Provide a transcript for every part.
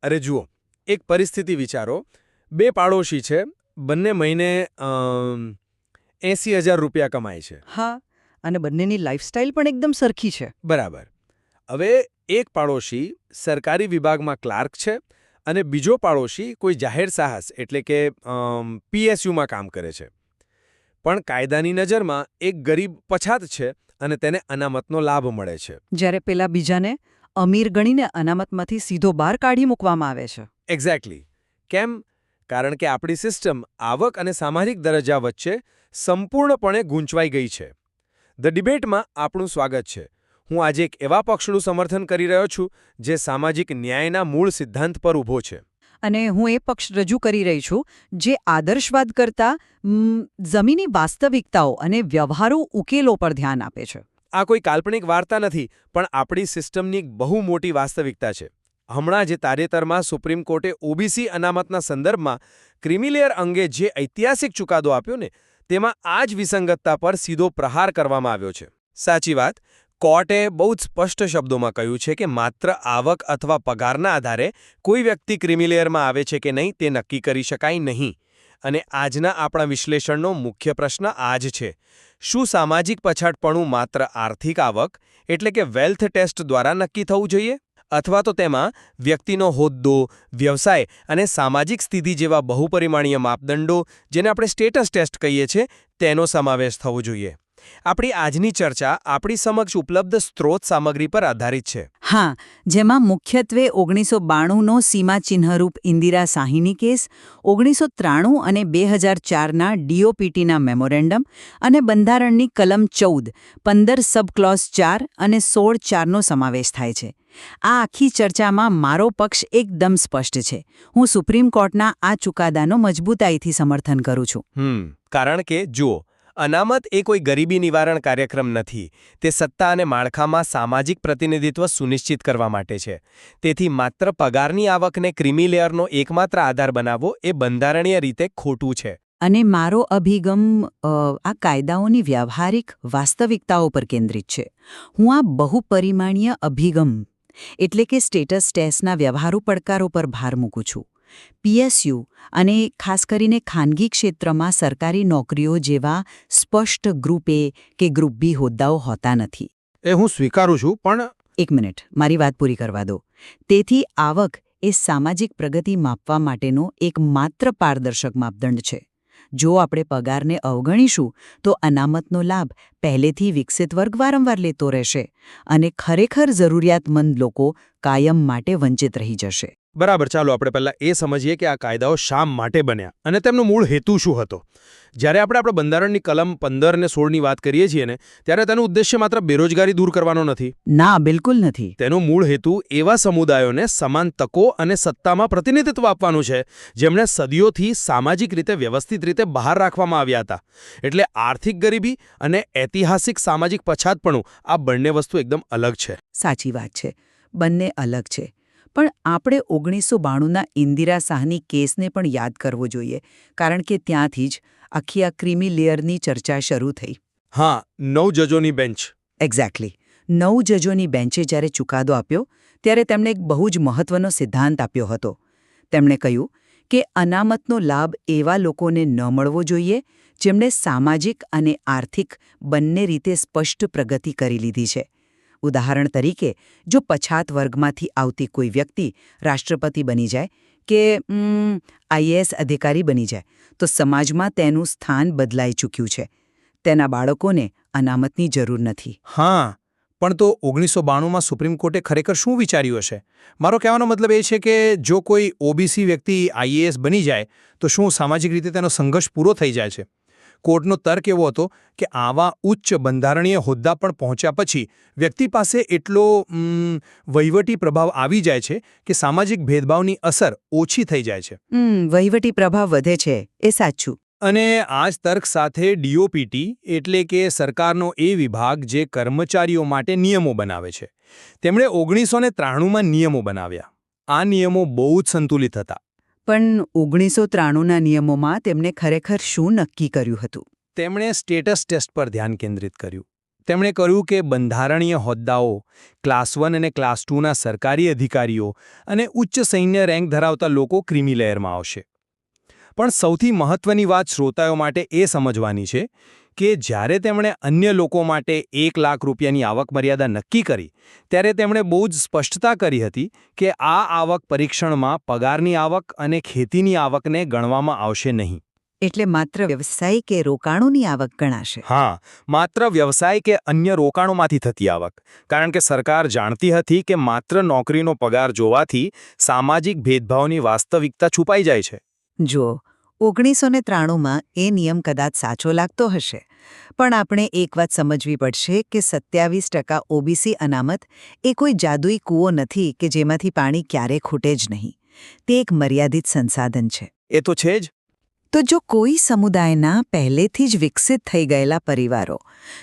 અરે જુઓ, એક પરિસ્થિતિ વિચારો. બે પાડોશી છે, બંને મહિને 80,000 રૂપિયા કમાય છે. હા, અને બંનેની લાઈફસ્ટાઈલ પણ એકદમ સરખી છે. બરાબર. હવે એક પાડોશી સરકારી વિભાગમાં ક્લાર્ક છે અને બીજો પાડોશી કોઈ જાહેર સાહસ એટલે કે પીએસયુમાં કામ કરે છે. પણ કાયદાની નજરમાં એક ગરીબ પછાત છે અને તેને અનામતનો લાભ મળે છે. જ્યારે પેલા બીજાને અમીર ગણીને અનામતમાંથી સીધો બહાર કાઢી મૂકવામાં આવે છે. એક્ઝેક્ટલી. કેમ? કારણ કે આપણી સિસ્ટમ આવક અને સામાજિક દરજ્જા વચ્ચે સંપૂર્ણપણે ગૂંચવાઈ ગઈ છે. ધ ડિબેટમાં આપણું સ્વાગત છે. હું આજે એક એવા પક્ષનું સમર્થન કરી રહ્યો છું જે સામાજિક ન્યાયના મૂળ સિદ્ધાંત પર ઊભો છે. અને હું એ પક્ષ રજૂ કરી રહી છું જે આદર્શવાદ કરતાં જમીની વાસ્તવિકતાઓ અને વ્યવહારુ ઉકેલો પર ધ્યાન આપે છે. આ કોઈ કાલ્પનિક વાર્તા નથી, પણ આપણી સિસ્ટમની એક બહુ મોટી વાસ્તવિકતા છે. હમણાં જે તાજેતરમાં સુપ્રીમ કોર્ટે ઓબીસી અનામતના સંદર્ભમાં ક્રિમિલેયર અંગે જે ઐતિહાસિક ચુકાદો આપ્યો ને, તેમાં આ જ વિસંગતતા પર સીધો પ્રહાર કરવામાં આવ્યો છે. સાચી વાત. કોર્ટે બહુ જ સ્પષ્ટ શબ્દોમાં કહ્યું છે કે માત્ર આવક અથવા પગારના આધારે કોઈ વ્યક્તિ ક્રિમિલેયરમાં આવે છે કે નહીં તે નક્કી કરી શકાય નહીં. અને આજના આપણા વિશ્લેષણનો મુખ્ય પ્રશ્ન આ જ છે. શું સામાજિક પછાતપણું માત્ર આર્થિક આવક એટલે કે વેલ્થ ટેસ્ટ દ્વારા નક્કી થવું જોઈએ? અથવા તો તેમાં વ્યક્તિનો હોદ્દો, વ્યવસાય અને સામાજિક સ્થિતિ જેવા બહુપરિમાણીય માપદંડો, જેને આપણે સ્ટેટસ ટેસ્ટ કહીએ છીએ, તેનો સમાવેશ થવો જોઈએ? આપણી આજની ચર્ચા આપણી સમક્ષ ઉપલબ્ધ સ્ત્રોત સામગ્રી પર આધારિત છે. હા, જેમાં મુખ્યત્વે 1992નો સીમાચિહ્નરૂપ ઇન્દિરા સાહીની કેસ, 1993 અને 2004ના ડીઓપીટીના મેમોરેન્ડમ અને બંધારણની કલમ 14, 15 સબ ક્લોઝ 4 અને 16(4)નો સમાવેશ થાય છે. આ આખી ચર્ચામાં મારો પક્ષ એકદમ સ્પષ્ટ છે. હું સુપ્રીમ કોર્ટના આ ચુકાદાનો મજબૂતાઈથી સમર્થન કરું છું. કારણ કે જુઓ, અનામત એ કોઈ ગરીબી નિવારણ કાર્યક્રમ નથી. તે સત્તા અને માળખામાં સામાજિક પ્રતિનિધિત્વ સુનિશ્ચિત કરવા માટે છે. તેથી માત્ર પગારની આવકને ક્રિમિલેયરનો એકમાત્ર આધાર બનાવવો એ બંધારણીય રીતે ખોટું છે. અને મારો અભિગમ આ કાયદાઓની વ્યવહારિક વાસ્તવિકતાઓ પર કેન્દ્રિત છે. હું આ બહુપરિમાણીય અભિગમ એટલે કે સ્ટેટસ ટેસ્ટના વ્યવહારુ પડકારો પર ભાર મૂકું છું. પીએસયુ અને ખાસ કરીને ખાનગી ક્ષેત્રમાં સરકારી નોકરીઓ જેવા સ્પષ્ટ ગ્રુપ એ કે ગ્રુપ બી હોદ્દાઓ હોતા નથી. એ હું સ્વીકારું છું, પણ એક મિનિટ, મારી વાત પૂરી કરવા દો. તેથી આવક એ સામાજિક પ્રગતિ માપવા માટેનો એક માત્ર પારદર્શક માપદંડ છે. જો આપણે પગારને અવગણીશું તો અનામતનો લાભ પહેલેથી વિકસિત વર્ગ વારંવાર લેતો રહેશે અને ખરેખર જરૂરિયાતમંદ લોકો કાયમ માટે વંચિત રહી જશે. બરાબર. ચાલો આપણે પહેલા એ સમજીએ કે આ કાયદાઓ શા માટે બન્યા અને તેમનો મૂળ હેતુ શું હતો. જ્યારે આપણે આપણા બંધારણની કલમ 15 અને 16ની વાત કરીએ છીએ ને, ત્યારે તેનો ઉદ્દેશ્ય માત્ર બેરોજગારી દૂર કરવાનો નથી. ના, બિલકુલ નથી. તેનો મૂળ હેતુ એવા સમુદાયોને સમાન તકો અને સત્તામાં પ્રતિનિધિત્વ આપવાનું છે જેમણે સદીઓથી સામાજિક રીતે વ્યવસ્થિત રીતે બહાર રાખવામાં આવ્યા હતા. એટલે આર્થિક ગરીબી અને ઐતિહાસિક સામાજિક પછાતપણું, આ બંને વસ્તુ એકદમ અલગ છે. સાચી વાત છે, બંને અલગ છે. પણ આપણે 1992ના ઇન્દિરા સાહની કેસને પણ યાદ કરવો જોઈએ, કારણ કે ત્યાંથી જ આખી આ ક્રિમી લેયરની ચર્ચા શરૂ થઈ. હા, 9 જજોની બેન્ચ. એક્ઝેક્ટલી. 9 જજોની બેન્ચે જ્યારે ચુકાદો આપ્યો ત્યારે તેમણે એક બહુ જ મહત્વનો સિદ્ધાંત આપ્યો હતો. તેમણે કહ્યું કે અનામતનો લાભ એવા લોકોને ન મળવો જોઈએ જેમણે સામાજિક અને આર્થિક બંને રીતે સ્પષ્ટ પ્રગતિ કરી લીધી છે. ઉદાહરણ તરીકે, જો પછાત વર્ગમાંથી આવતી કોઈ વ્યક્તિ રાષ્ટ્રપતિ બની જાય કે આઈએએસ અધિકારી બની જાય તો સમાજમાં તેનું સ્થાન બદલાઈ ચૂક્યું છે. તેના બાળકોને અનામતની જરૂર નથી. હા, પણ તો 1992માં સુપ્રીમ કોર્ટે ખરેખર શું વિચાર્યું હશે? મારો કહેવાનો મતલબ એ છે કે જો કોઈ ઓબીસી વ્યક્તિ આઈએએસ બની જાય તો શું સામાજિક રીતે તેનો સંઘર્ષ પૂરો થઈ જાય છે? કોર્ટનો તર્ક એવો હતો કે આવા ઉચ્ચ બંધારણીય હોદ્દા પણ પહોંચ્યા પછી વ્યક્તિ પાસે એટલો વહીવટી પ્રભાવ આવી જાય છે કે સામાજિક ભેદભાવની અસર ઓછી થઈ જાય છે. વહીવટી પ્રભાવ વધે છે, એ સાચું. અને આ જ તર્ક સાથે ડીઓપીટી એટલે કે સરકારનો એ વિભાગ જે કર્મચારીઓ માટે નિયમો બનાવે છે, તેમણે 1993માં નિયમો બનાવ્યા. આ નિયમો બહુ જ સંતુલિત હતા. પણ 1993ના નિયમોમાં તેમણે ખરેખર શું નક્કી કર્યું હતું? તેમણે સ્ટેટસ ટેસ્ટ પર ધ્યાન કેન્દ્રિત કર્યું. તેમણે કહ્યું કે બંધારણીય હોદ્દાઓ, ક્લાસ 1 અને ક્લાસ 2ના સરકારી અધિકારીઓ અને ઉચ્ચ સૈન્ય રેન્ક ધરાવતા લોકો ક્રિમી લેયરમાં આવશે. પણ સૌથી મહત્વની વાત શ્રોતાઓ માટે એ સમજવાની છે કે જ્યારે તેમણે અન્ય લોકો માટે 1 લાખ રૂપિયાની આવક મર્યાદા નક્કી કરી ત્યારે તેમણે બહુ જ સ્પષ્ટતા કરી હતી કે આ આવક પરીક્ષણમાં પગારની આવક અને ખેતીની આવકને ગણવામાં આવશે નહીં. એટલે માત્ર વ્યવસાય કે રોકાણોની આવક ગણાશે. હા, માત્ર વ્યવસાય કે અન્ય રોકાણોમાંથી થતી આવક. કારણ કે સરકાર જાણતી હતી કે માત્ર નોકરીનો પગાર જોવાથી સામાજિક ભેદભાવની વાસ્તવિકતા છુપાઈ જાય છે. જો 1993માં એ નિયમ કદાચ સાચો લાગતો હશે, પણ આપણે એક વાત સમજવી પડશે કે 27% ઓબીસી અનામત એ કોઈ જાદુઈ કૂવો નથી કે જેમાંથી પાણી ક્યારેય ખૂટે જ નહીં. તે એક મર્યાદિત સંસાધન છે. એ તો છે જ. તો જો કોઈ સમુદાયના પહેલેથી જ વિકસિત થઈ ગયેલા પરિવારો,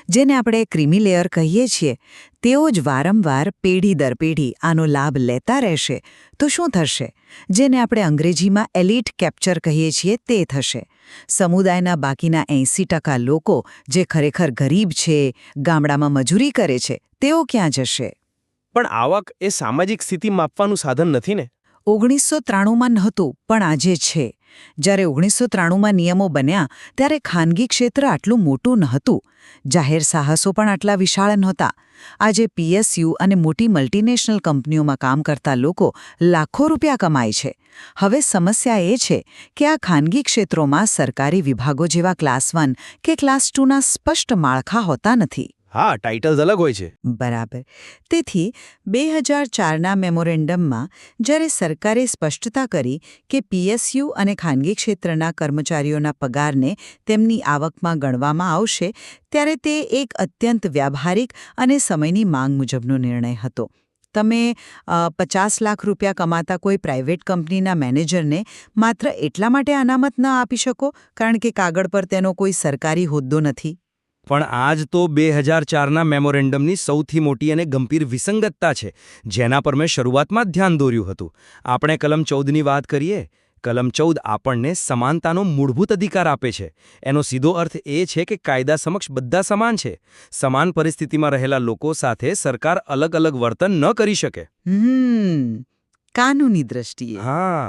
જેને આપણે ક્રિમી લેયર કહીએ છીએ, તેઓ જ વારંવાર પેઢી દર પેઢી આનો લાભ લેતા રહેશે, તો શું થશે? જેને આપણે અંગ્રેજીમાં એલિટ કેપ્ચર કહીએ છીએ તે થશે. સમુદાયના બાકીના 80% લોકો જે ખરેખર ગરીબ છે, ગામડામાં મજૂરી કરે છે, તેઓ ક્યાં જશે? પણ આવક એ સામાજિક સ્થિતિ માપવાનું સાધન નથી ને? 1993માં નહોતું, પણ આજે છે. જ્યારે 1993માં નિયમો બન્યા ત્યારે ખાનગી ક્ષેત્ર આટલું મોટું નહોતું, જાહેર સાહસો પણ આટલા વિશાળ નહોતા. આજે પીએસયુ અને મોટી મલ્ટીનેશનલ કંપનીઓમાં કામ કરતા લોકો લાખો રૂપિયા કમાય છે. હવે સમસ્યા એ છે કે આ ખાનગી ક્ષેત્રોમાં સરકારી વિભાગો જેવા ક્લાસ 1 કે ક્લાસ 2ના સ્પષ્ટ માળખા હોતા નથી. હા, ટાઇટલ્સ અલગ હોય છે. બરાબર. તેથી 2004ના મેમોરેન્ડમમાં જ્યારે સરકારે સ્પષ્ટતા કરી કે પીએસયુ અને ખાનગી ક્ષેત્રના કર્મચારીઓના પગારને તેમની આવકમાં ગણવામાં આવશે, ત્યારે તે એક અત્યંત વ્યાવહારિક અને સમયની માંગ મુજબનો નિર્ણય હતો. તમે 50 લાખ રૂપિયા કમાતા કોઈ પ્રાઇવેટ કંપનીના મેનેજરને માત્ર એટલા માટે અનામત ન આપી શકો કારણ કે કાગળ પર તેનો કોઈ સરકારી હોદ્દો નથી. પણ આ જ તો 2004ના મેમોરેન્ડમની સૌથી મોટી અને ગંભીર વિસંગતતા છે, જેના પર મેં શરૂઆતમાં જ ધ્યાન દોર્યું હતું. આપણે કલમ 14ની વાત કરીએ. કલમ 14 આપણને સમાનતાનો મૂળભૂત અધિકાર આપે છે. એનો સીધો અર્થ એ છે કે કાયદા સમક્ષ બધા સમાન છે. સમાન પરિસ્થિતિમાં રહેલા લોકો સાથે સરકાર અલગ અલગ વર્તન ન કરી શકે. કાનૂની દ્રષ્ટિએ. હા.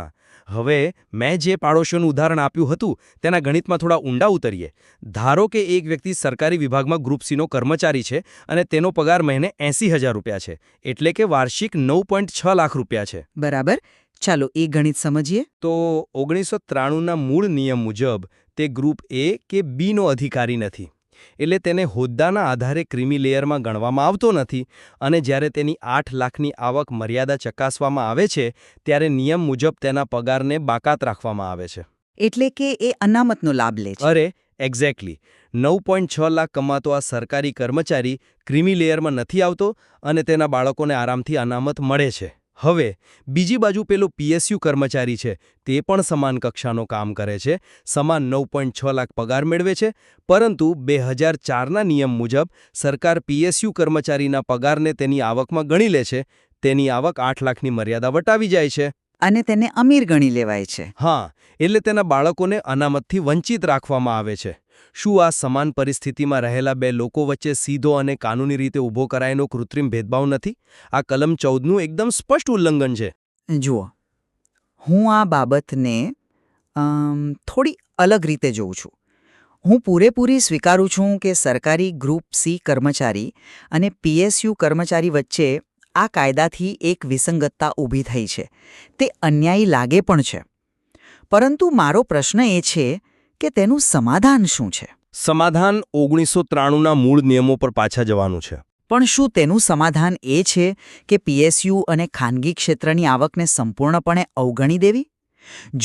હવે મેં જે પાડોશીઓનું ઉદાહરણ આપ્યું હતું તેના ગણિતમાં થોડા ઊંડા ઉતરીએ. ધારો કે એક વ્યક્તિ સરકારી વિભાગમાં ગ્રુપ સીનો કર્મચારી છે અને તેનો પગાર મહિને 80,000 રૂપિયા છે, એટલે કે વાર્ષિક 9.6 લાખ રૂપિયા છે. બરાબર. ચાલો એ ગણિત સમજીએ. તો 1993ના મૂળ નિયમ મુજબ તે ગ્રુપ એ કે બીનો અધિકારી નથી, એટલે તેને હોદ્દાના આધારે ક્રિમી લેયરમાં ગણવામાં આવતો નથી. અને જ્યારે તેની 8 લાખની આવક મર્યાદા ચકાસવામાં આવે છે ત્યારે નિયમ મુજબ તેના પગારને બાકાત રાખવામાં આવે છે. એટલે કે એ અનામતનો લાભ લે છે. અરે એક્ઝેક્ટલી. 9.6 લાખ કમાતો આ સરકારી કર્મચારી ક્રિમી લેયરમાં નથી આવતો અને તેના બાળકોને આરામથી અનામત મળે છે. હવે બીજી બાજુ પેલો પીએસયુ કર્મચારી છે, તે પણ સમાન કક્ષાનો કામ કરે છે, સમાન 9.6 લાખ પગાર મેળવે છે, પરંતુ 2004ના નિયમ મુજબ સરકાર પીએસયુ કર્મચારીના પગારને તેની આવકમાં ગણી લે છે. તેની આવક 8 લાખની મર્યાદા વટાવી જાય છે. અને તેને અમીર ગણી લેવાય છે. હા, એટલે તેના બાળકોને અનામતથી વંચિત રાખવામાં આવે છે. શું આ સમાન પરિસ્થિતિમાં રહેલા બે લોકો વચ્ચે સીધો અને કાનૂની રીતે ઊભો કરાયેલો કૃત્રિમ ભેદભાવ નથી? આ કલમ 14નું એકદમ સ્પષ્ટ ઉલ્લંઘન છે. જુઓ, હું આ બાબતને થોડી અલગ રીતે જોઉં છું. હું પૂરેપૂરી સ્વીકારું છું કે સરકારી ગ્રુપ સી કર્મચારી અને પીએસયુ કર્મચારી વચ્ચે આ કાયદાથી એક વિસંગતતા ઊભી થઈ છે. તે અન્યાયી લાગે પણ છે. પરંતુ મારો પ્રશ્ન એ છે કે તેનું સમાધાન શું છે? સમાધાન 1993ના મૂળ નિયમો પર પાછા જવાનું છે. પણ શું તેનું સમાધાન એ છે કે પીએસયુ અને ખાનગી ક્ષેત્રની આવકને સંપૂર્ણપણે અવગણી દેવી?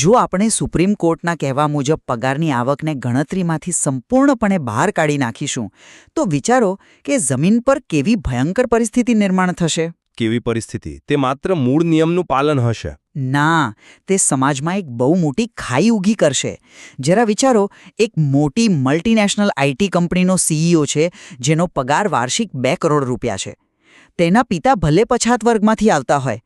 જો આપણે સુપ્રીમ કોર્ટના કહેવા મુજબ પગારની આવકને ગણતરીમાંથી સંપૂર્ણપણે બહાર કાઢી નાખીશું, તો વિચારો કે જમીન પર કેવી ભયંકર પરિસ્થિતિ નિર્માણ થશે. કેવી પરિસ્થિતિ? તે માત્ર મૂળ નિયમનું પાલન હશે? ના, તે સમાજમાં એક બહુ મોટી ખાઈ ઊભી કરશે. જરા વિચારો, એક મોટી મલ્ટીનેશનલ આઈટી કંપનીનો સીઈઓ છે જેનો પગાર વાર્ષિક 2 કરોડ રૂપિયા છે. તેના પિતા ભલે પછાત વર્ગમાંથી આવતા હોય,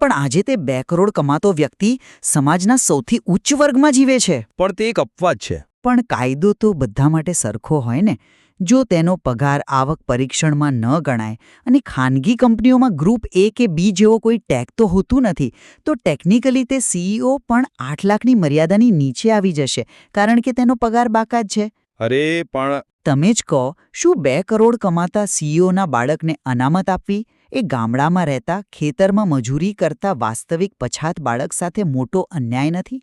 પણ આજે તે 2 કરોડ કમાતો વ્યક્તિ સમાજના સૌથી ઉચ્ચ વર્ગમાં જીવે છે. પણ તે એક અપવાદ છે. પણ કાયદો તો બધા માટે સરખો હોય ને. જો તેનો પગાર આવક પરીક્ષણમાં ન ગણાય અને ખાનગી કંપનીઓમાં ગ્રુપ એ કે બી જેવો કોઈ ટેગ તો હોતું નથી, તો ટેકનિકલી તે સીઈઓ પણ 8 લાખની મર્યાદાની નીચે આવી જશે, કારણ કે તેનો પગાર બાકાત છે. અરે પણ તમે જ કહો, શું 2 કરોડ કમાતા સીઈઓના બાળકને અનામત આપવી એ ગામડામાં રહેતા, ખેતરમાં મજૂરી કરતા વાસ્તવિક પછાત બાળક સાથે મોટો અન્યાય નથી?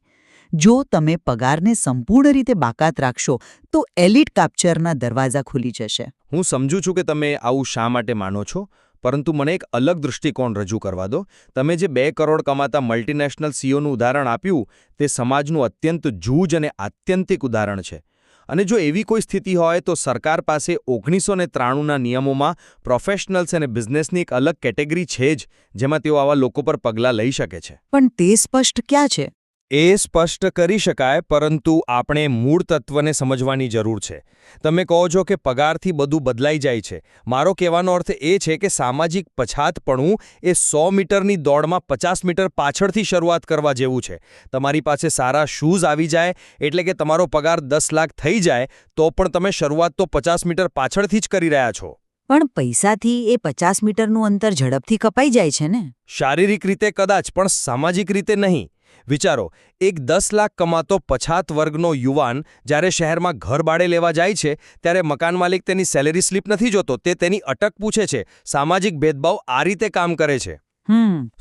જો તમે પગારને સંપૂર્ણ રીતે બાકાત રાખશો તો એલિટ કાપ્ચરના દરવાજા ખુલી જશે. હું સમજુ છું કે તમે આવું શા માટે માનો છો, પરંતુ મને એક અલગ દૃષ્ટિકોણ રજૂ કરવા દો. તમે જે 2 કરોડ કમાતા મલ્ટીનેશનલ સીઈઓનું ઉદાહરણ આપ્યું તે સમાજનું અત્યંત જૂજ અને આત્યંતિક ઉદાહરણ છે. અને જો એવી કોઈ સ્થિતિ હોય તો સરકાર પાસે 1993ના નિયમોમાં પ્રોફેશનલ્સ અને બિઝનેસની એક અલગ કેટેગરી છે જ, જેમાં તેઓ આવા લોકો પર પગલાં લઈ શકે છે. પણ તે સ્પષ્ટ ક્યાં છે? એ સ્પષ્ટ કરી શકાય, પરંતુ આપણે મૂળ તત્વને સમજવાની જરૂર છે. તમે કહો છો કે પગારથી બધું બદલાઈ જાય છે. મારો કહેવાનો અર્થ એ છે કે સામાજિક પછાતપણું એ 100 મીટરની દોડમાં 50 મીટર પાછળથી શરૂઆત કરવા જેવું છે. તમારી પાસે સારા શૂઝ આવી જાય એટલે કે તમારો પગાર 10 લાખ થઈ જાય તો પણ તમે શરૂઆત તો 50 મીટર પાછળથી જ કરી રહ્યા છો. પણ પૈસાથી એ 50 મીટરનું અંતર ઝડપથી કપાઈ જાય છે ને? શારીરિક રીતે કદાચ, પણ સામાજિક રીતે નહીં. વિચારો, એક 10 લાખ કમાતો પછાત વર્ગનો યુવાન જ્યારે શહેરમાં ઘર ભાડે લેવા જાય છે ત્યારે મકાન માલિક તેની સેલેરી સ્લીપ નથી જોતો, તે તેની અટક પૂછે છે. સામાજિક ભેદભાવ આ રીતે કામ કરે છે.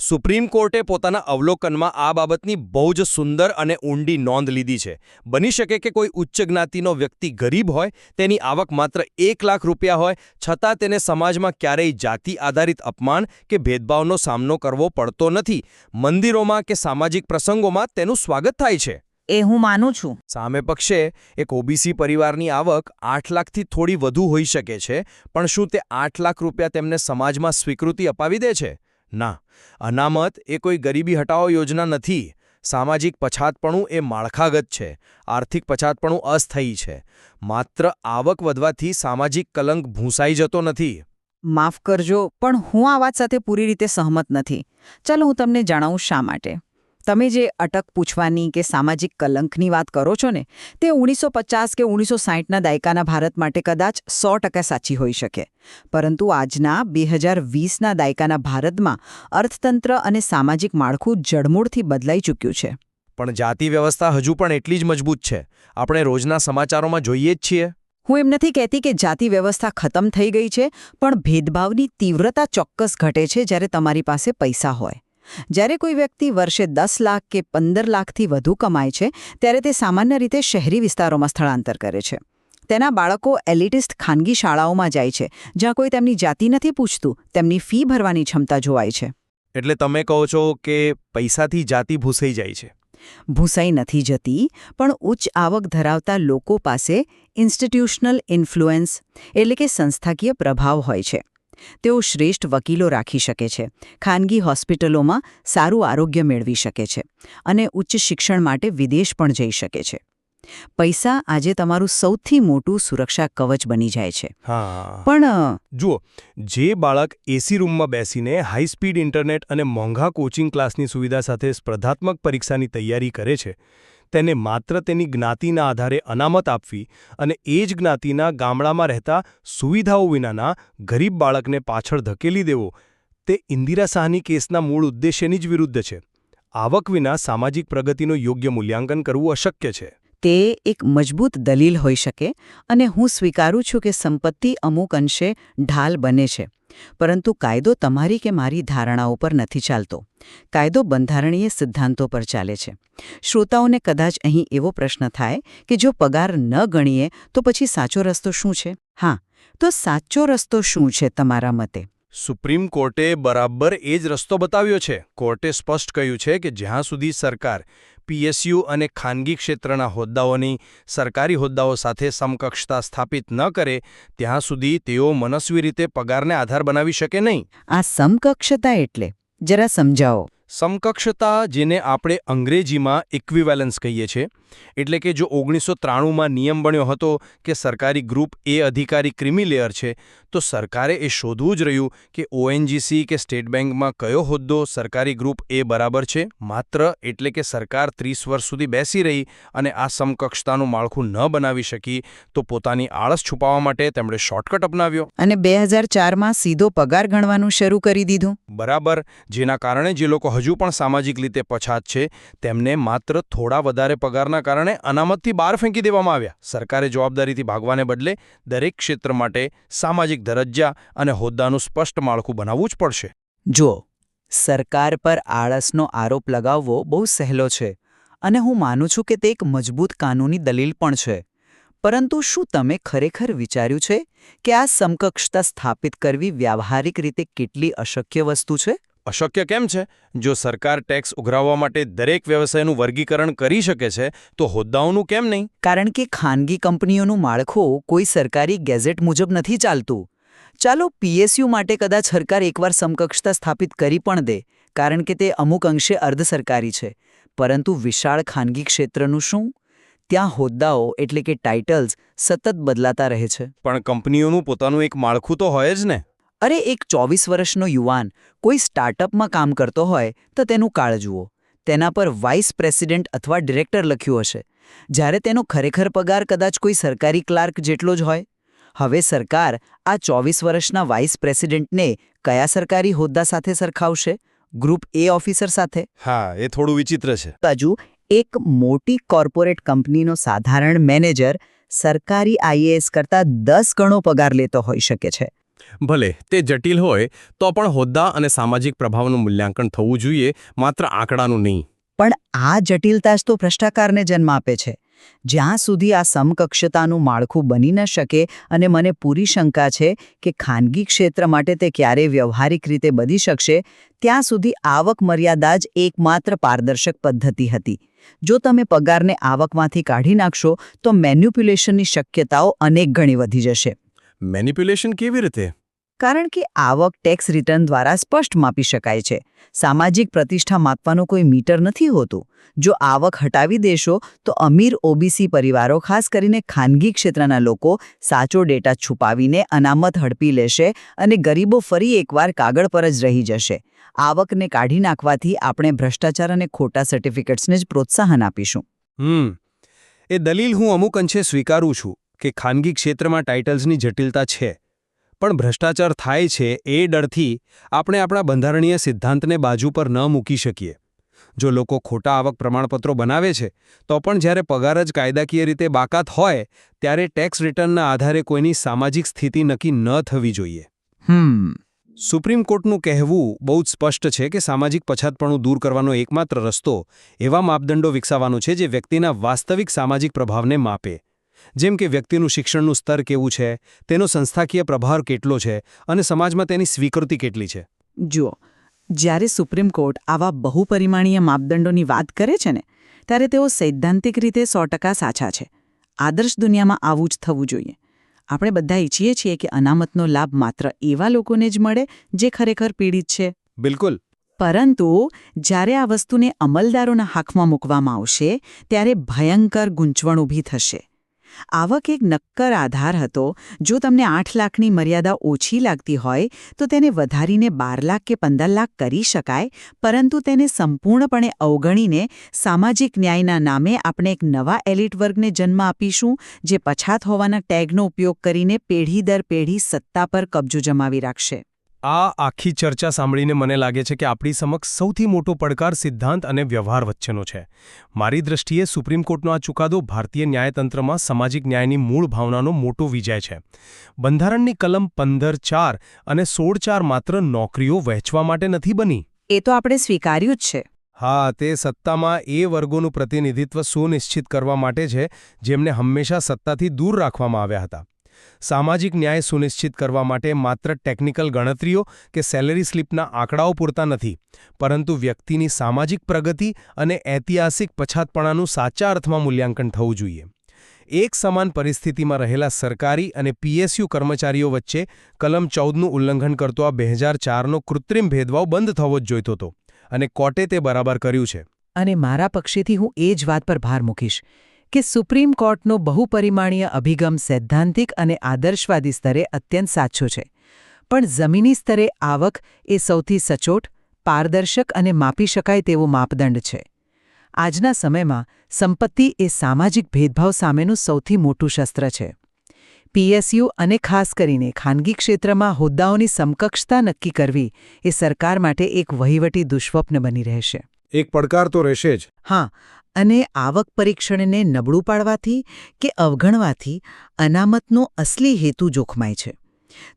સુપ્રીમ કોર્ટે પોતાના અવલોકનમાં આ બાબતની બહુ જ સુંદર અને ઊંડી નોંધ લીધી છે. બની શકે કે કોઈ ઉચ્ચ જ્ઞાતિનો વ્યક્તિ ગરીબ હોય, તેની આવક માત્ર 1 લાખ રૂપિયા હોય, છતાં તેને સમાજમાં ક્યારેય જાતિ આધારિત અપમાન કે ભેદભાવનો સામનો કરવો પડતો નથી. મંદિરોમાં કે સામાજિક પ્રસંગોમાં તેનું સ્વાગત થાય છે. એ હું માનું છું. સામે પક્ષે એક ઓબીસી પરિવારની આવક 8 લાખથી થોડી વધુ હોઈ શકે છે, પણ શું તે 8 લાખ રૂપિયા તેમને સમાજમાં સ્વીકૃતિ અપાવી દે છે? ના. અનામત એ કોઈ ગરીબી હટાવો યોજના નથી. સામાજિક પછાતપણું એ માળખાગત છે. આર્થિક પછાતપણું અસ્થાયી છે. માત્ર આવક વધવાથી સામાજિક કલંક ભૂંસાઈ જતો નથી. માફ કરજો, પણ હું આ વાત સાથે પૂરી રીતે સહમત નથી. ચાલો હું તમને જણાવું શા માટે. તમે જે અટક પૂછવાની કે સામાજિક કલંકની વાત કરો છો ને, તે 1950 કે 1960ના દાયકાના ભારત માટે કદાચ 100% સાચી હોઈ શકે. પરંતુ આજના 2020ના દાયકાના ભારતમાં અર્થતંત્ર અને સામાજિક માળખું જડમૂળથી બદલાઈ ચૂક્યું છે. પણ જાતિ વ્યવસ્થા હજુ પણ એટલી જ મજબૂત છે. આપણે રોજના સમાચારોમાં જોઈએ જ છીએ. હું એમ નથી કહેતી કે જાતિ વ્યવસ્થા ખતમ થઈ ગઈ છે, પણ ભેદભાવની તીવ્રતા ચોક્કસ ઘટે છે જ્યારે તમારી પાસે પૈસા હોય. જ્યારે કોઈ વ્યક્તિ વર્ષે 10 લાખ કે 15 લાખથી વધુ કમાય છે ત્યારે તે સામાન્ય રીતે શહેરી વિસ્તારોમાં સ્થળાંતર કરે છે. તેના બાળકો એલિટિસ્ટ ખાનગી શાળાઓમાં જાય છે, જ્યાં કોઈ તેમની જાતિ નથી પૂછતું, તેમની ફી ભરવાની ક્ષમતા જોવાય છે. એટલે તમે કહો છો કે પૈસાથી જાતિ ભૂસાઈ જાય છે? ભૂસાઈ નથી જતી, પણ ઉચ્ચ આવક ધરાવતા લોકો પાસે ઇન્સ્ટિટ્યુશનલ ઇન્ફ્લુઅન્સ એટલે કે સંસ્થાકીય પ્રભાવ હોય છે. તેઓ શ્રેષ્ઠ વકીલો રાખી શકે છે, ખાનગી હોસ્પિટલોમાં સારું આરોગ્ય મેળવી શકે છે અને ઉચ્ચ શિક્ષણ માટે વિદેશ પણ જઈ શકે છે. પૈસા આજે તમારું સૌથી મોટું સુરક્ષા કવચ બની જાય છે. પણ જુઓ, જે બાળક એસી રૂમમાં બેસીને હાઈ સ્પીડ ઇન્ટરનેટ અને મોંઘા કોચિંગ ક્લાસની સુવિધા સાથે સ્પર્ધાત્મક પરીક્ષાની તૈયારી કરે છે, તેને માત્ર તેની જ્ઞાતિના આધારે અનામત આપવી અને એ જ જ્ઞાતિના ગામડામાં રહેતા સુવિધાઓ વિનાના ગરીબ બાળકને પાછળ ધકેલી દેવો, તે ઇન્દિરા શાહની કેસના મૂળ ઉદ્દેશ્યની જ વિરુદ્ધ છે. આવક વિના સામાજિક પ્રગતિનું યોગ્ય મૂલ્યાંકન કરવું અશક્ય છે. તે એક મજબૂત દલીલ હોઈ શકે, અને હું સ્વીકારું છું કે સંપત્તિ અમુક અંશે ઢાલ બને છે. પરંતુ કાયદો તમારી કે મારી ધારણાઓ પર નથી ચાલતો. કાયદો બંધારણીય સિદ્ધાંતો પર ચાલે છે. શ્રોતાઓને કદાચ અહીં એવો પ્રશ્ન થાય કે જો પગાર ન ગણીએ તો પછી સાચો રસ્તો શું છે? હા, તો સાચો રસ્તો શું છે તમારા મતે? સુપ્રીમ કોર્ટે બરાબર એ જ રસ્તો બતાવ્યો છે. કોર્ટે સ્પષ્ટ કહ્યું છે કે જ્યાં સુધી સરકાર પીએસયુ અને ખાનગી ક્ષેત્રના હોદ્દાઓની સરકારી હોદ્દાઓ સાથે સમકક્ષતા સ્થાપિત ન કરે ત્યાં સુધી તેઓ મનસ્વી રીતે પગારને આધાર બનાવી શકે નહીં. આ સમકક્ષતા એટલે જરા સમજાવો. સમકક્ષતા, જેને આપણે અંગ્રેજીમાં ઇક્વિવેલન્સ કહીએ છીએ, એટલે કે જો 1993માં નિયમ બન્યો હતો કે સરકારી ગ્રુપ એ અધિકારી ક્રિમી લેયર છે, તો સરકારે એ શોધવું જ રહ્યું કે ઓએનજીસી કે સ્ટેટ બેંકમાં કયો હોદ્દો સરકારી ગ્રુપ એ બરાબર છે. માત્ર એટલે કે સરકાર 30 વર્ષ સુધી બેસી રહી અને આ સમકક્ષતાનું માળખું ન બનાવી શકી, તો પોતાની આળસ છુપાવવા માટે તેમણે શોર્ટકટ અપનાવ્યો. અને 2004માં સીધો પગાર ગણવાનું શરૂ કરી દીધું. બરાબર. જેના કારણે જે લોકો હજુ પણ સામાજિક રીતે પછાત છે, તેમને માત્ર થોડા વધારે પગારના કારણે અનામતથી બહાર ફેંકી દેવામાં આવ્યા. સરકારે જવાબદારીથી ભાગવાને બદલે દરેક ક્ષેત્ર માટે સામાજિક દરજ્જા અને હોદ્દાનું સ્પષ્ટ માળખું બનાવવું જ પડશે. જુઓ, સરકાર પર આળસનો આરોપ લગાવવો બહુ સહેલો છે અને હું માનું છું કે તે એક મજબૂત કાનૂની દલીલ પણ છે. પરંતુ શું તમે ખરેખર વિચાર્યું છે કે આ સમકક્ષતા સ્થાપિત કરવી વ્યાવહારિક રીતે કેટલી અશક્ય વસ્તુ છે? અશક્ય કેમ છે? જો સરકાર ટેક્સ ઉઘરાવવા માટે દરેક વ્યવસાયનું વર્ગીકરણ કરી શકે છે, તો હોદ્દાઓનું કેમ નહીં? કારણ કે ખાનગી કંપનીઓનું માળખું કોઈ સરકારી ગેઝેટ મુજબ નથી ચાલતું. ચાલો પીએસયુ માટે કદાચ સરકાર એકવાર સમકક્ષતા સ્થાપિત કરી પણ દે, કારણ કે તે અમુક અંશે અર્ધસરકારી છે. પરંતુ વિશાળ ખાનગી ક્ષેત્રનું શું? ત્યાં હોદ્દાઓ એટલે કે ટાઇટલ્સ સતત બદલાતા રહે છે. પણ કંપનીઓનું પોતાનું એક માળખું તો હોય જ ને. અરે, એક 24 વર્ષનો યુવાન કોઈ સ્ટાર્ટઅપમાં કામ કરતો હોય તો તેનું કાળ જુઓ. તેના પર વાઇસ પ્રેસિડેન્ટ અથવા ડિરેક્ટર લખ્યું હશે, જ્યારે તેનો ખરેખર પગાર કદાચ કોઈ સરકારી ક્લાર્ક જેટલો જ હોય. હવે સરકાર આ 24 વર્ષના વાઇસ પ્રેસિડેન્ટને કયા સરકારી હોદ્દા સાથે સરખાવશે? ગ્રુપ એ ઓફિસર સાથે? હા, એ થોડું વિચિત્ર છે. બાજુ એક મોટી કોર્પોરેટ કંપનીનો સાધારણ મેનેજર સરકારી આઈએએસ કરતાં 10 ગણો પગાર લેતો હોઈ શકે છે. ભલે તે જટિલ હોય તો પણ હોદ્દા અને સામાજિક પ્રભાવનું મૂલ્યાંકન થવું જોઈએ, માત્ર આંકડાનું નહીં. પણ આ જટિલતા જ તો ભ્રષ્ટાચારને જન્મ આપે છે. જ્યાં સુધી આ સમકક્ષતાનું માળખું બની ન શકે, અને મને પૂરી શંકા છે કે ખાનગી ક્ષેત્ર માટે તે ક્યારેય વ્યવહારિક રીતે બની શકશે, ત્યાં સુધી આવક મર્યાદા જ એકમાત્ર પારદર્શક પદ્ધતિ હતી. જો તમે પગારને આવકમાંથી કાઢી નાખશો તો મેન્યુપ્યુલેશનની શક્યતાઓ અનેક ગણી વધી જશે. મેનિપ્યુલેશન કેવી રીતે? કારણ કે આવક ટેક્સ રિટર્ન દ્વારા સ્પષ્ટ માપી શકાય છે. સામાજિક પ્રતિષ્ઠા માપવાનું કોઈ મીટર નથી હોતું. જો આવક હટાવી દેશો તો અમીર ઓબીસી પરિવારો, ખાસ કરીને ખાનગી ક્ષેત્રના લોકો, સાચો ડેટા છુપાવીને અનામત હડપી લેશે અને ગરીબો ફરી એકવાર કાગળ પર જ રહી જશે. આવકને કાઢી નાખવાથી આપણે ભ્રષ્ટાચાર અને ખોટા સર્ટિફિકેટ્સને જ પ્રોત્સાહન આપીશું. એ દલીલ હું અમુક અંશે સ્વીકારું છું કે ખાનગી ક્ષેત્રમાં ટાઇટલ્સની જટિલતા છે, પણ ભ્રષ્ટાચાર થાય છે એ ડરથી આપણે આપણા બંધારણીય સિદ્ધાંતને બાજુ પર ન મૂકી શકીએ. જો લોકો ખોટા આવક પ્રમાણપત્રો બનાવે છે, તો પણ જ્યારે પગાર જ કાયદાકીય રીતે બાકાત હોય, ત્યારે ટેક્સ રિટર્નના આધારે કોઈની સામાજિક સ્થિતિ નક્કી ન થવી જોઈએ. સુપ્રીમ કોર્ટનું કહેવું બહુ જ સ્પષ્ટ છે કે સામાજિક પછાતપણું દૂર કરવાનો એકમાત્ર રસ્તો એવા માપદંડો વિકસાવવાનો છે જે વ્યક્તિના વાસ્તવિક સામાજિક પ્રભાવને માપે. જેમ કે વ્યક્તિનું શિક્ષણનું સ્તર કેવું છે, તેનો સંસ્થાકીય પ્રભાવ કેટલો છે અને સમાજમાં તેની સ્વીકૃતિ કેટલી છે. જુઓ, જ્યારે સુપ્રીમ કોર્ટ આવા બહુપરિમાણીય માપદંડોની વાત કરે છે ને, ત્યારે તેઓ સૈદ્ધાંતિક રીતે 100% સાચા છે. આદર્શ દુનિયામાં આવું જ થવું જોઈએ. આપણે બધા ઈચ્છીએ છીએ કે અનામતનો લાભ માત્ર એવા લોકોને જ મળે જે ખરેખર પીડિત છે. બિલકુલ. પરંતુ જ્યારે આ વસ્તુને અમલદારોના હાથમાં મૂકવામાં આવશે, ત્યારે ભયંકર ગૂંચવણ ઊભી થશે. આવક એક નક્કર આધાર હતો. જો તમને 8 લાખની મર્યાદા ઓછી લાગતી હોય તો તેને વધારીને 12 લાખ કે 15 લાખ કરી શકાય, પરંતુ તેને સંપૂર્ણપણે અવગણીને સામાજિક ન્યાયના નામે આપણે એક નવા એલિટ વર્ગને જન્મ આપીશું, જે પછાત હોવાના ટેગનો ઉપયોગ કરીને પેઢી દર પેઢી સત્તા પર કબજો જમાવી રાખશે. આ આખી ચર્ચા સાંભળીને મને લાગે છે કે આપણી સમક્ષ સૌથી મોટો પડકાર સિદ્ધાંત અને વ્યવહાર વચ્ચેનો છે. મારી દૃષ્ટિએ સુપ્રીમ કોર્ટનો આ ચુકાદો ભારતીય ન્યાયતંત્રમાં સામાજિક ન્યાયની મૂળ ભાવનાનો મોટો વિજય છે. બંધારણની કલમ 15(4) અને 16(4) માત્ર નોકરીઓ વહેંચવા માટે નથી બની. એ તો આપણે સ્વીકાર્યું જ છે. હા, તે સત્તામાં એ વર્ગોનું પ્રતિનિધિત્વ સુનિશ્ચિત કરવા માટે છે જેમને હંમેશા સત્તાથી દૂર રાખવામાં આવ્યા હતા. સામાજિક ન્યાય સુનિશ્ચિત કરવા માટે માત્ર ટેકનિકલ ગણતરીઓ કે સેલરી સ્લિપના આંકડાઓ પૂરતા નથી, પરંતુ વ્યક્તિની સામાજિક પ્રગતિ અને ઐતિહાસિક પછાતપણાનું સાચા અર્થમાં મૂલ્યાંકન થવું જોઈએ. એક સમાન પરિસ્થિતિમાં રહેલા સરકારી અને પીએસયુ કર્મચારીઓ વચ્ચે કલમ 14નું ઉલ્લંઘન કરતો આ 2004નો કૃત્રિમ ભેદભાવ બંધ થવો જ જોઈતો હતો. અને કોર્ટે તે બરાબર કર્યું છે. અને મારા પક્ષેથી હું એ જ વાત પર ભાર મૂકીશ કે સુપ્રીમ કોર્ટનો બહુપરિમાણીય અભિગમ સૈદ્ધાંતિક અને આદર્શવાદી સ્તરે અત્યંત સાચો છે, પણ જમીની સ્તરે આવક એ સૌથી સચોટ, પારદર્શક અને માપી શકાય તેવો માપદંડ છે. આજના સમયમાં સંપત્તિ એ સામાજિક ભેદભાવ સામેનું સૌથી મોટું શસ્ત્ર છે. પીએસયુ અને ખાસ કરીને ખાનગી ક્ષેત્રમાં હોદ્દાઓની સમકક્ષતા નક્કી કરવી એ સરકાર માટે એક વહીવટી દુષ્સ્વપ્ન બની રહેશે. એક પડકાર તો રહેશે જ. હા, અને આવક પરીક્ષણને નબળું પાડવાથી કે અવગણવાથી અનામતનો અસલી હેતુ જોખમાય છે.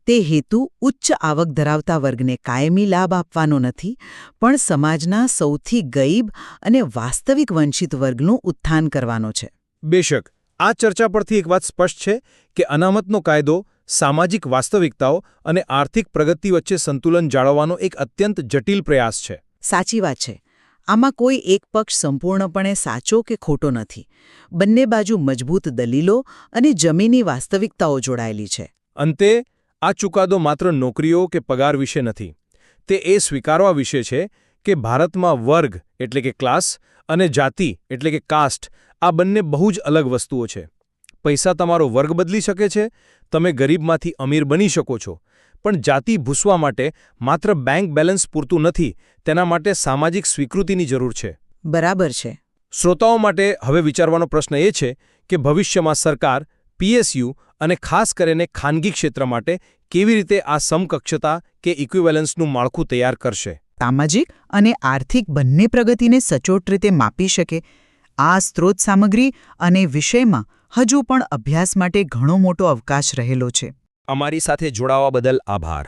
તે હેતુ ઉચ્ચ આવક ધરાવતા વર્ગને કાયમી લાભ આપવાનો નથી, પણ સમાજના સૌથી ગરીબ અને વાસ્તવિક વંચિત વર્ગનું ઉત્થાન કરવાનો છે. બેશક, આ ચર્ચા પરથી એક વાત સ્પષ્ટ છે કે અનામતનો કાયદો સામાજિક વાસ્તવિકતાઓ અને આર્થિક પ્રગતિ વચ્ચે સંતુલન જાળવવાનો એક અત્યંત જટિલ પ્રયાસ છે. સાચી વાત છે. આમાં કોઈ એક પક્ષ સંપૂર્ણપણે સાચો કે ખોટો નથી. બંને બાજુ મજબૂત દલીલો અને જમીની વાસ્તવિકતાઓ જોડાયેલી છે. અંતે આ ચુકાદો માત્ર નોકરીઓ કે પગાર વિશે નથી. તે એ સ્વીકારવા વિશે છે કે ભારતમાં વર્ગ એટલે કે ક્લાસ અને જાતિ એટલે કે કાસ્ટ આ બંને બહુ જ અલગ વસ્તુઓ છે. પૈસા તમારો વર્ગ બદલી શકે છે, તમે ગરીબમાંથી અમીર બની શકો છો, પણ જાતિ ભૂસવા માટે માત્ર બેંક બેલેન્સ પૂરતું નથી, તેના માટે સામાજિક સ્વીકૃતિની જરૂર છે. બરાબર છે. શ્રોતાઓ માટે હવે વિચારવાનો પ્રશ્ન એ છે કે ભવિષ્યમાં સરકાર, પીએસયુ અને ખાસ કરીને ખાનગી ક્ષેત્ર માટે કેવી રીતે આ સમકક્ષતા કે ઇક્વિવેલન્સનું માળખું તૈયાર કરશે. સામાજિક અને આર્થિક બંને પ્રગતિને સચોટ રીતે માપી શકે આ સ્ત્રોત સામગ્રી અને વિષયમાં હજુ પણ અભ્યાસ માટે ઘણો મોટો અવકાશ રહેલો છે. અમારી સાથે જોડાવા બદલ આભાર.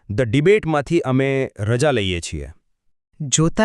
ધ ડિબેટમાંથી અમે રજા લઈએ છીએ. જોતા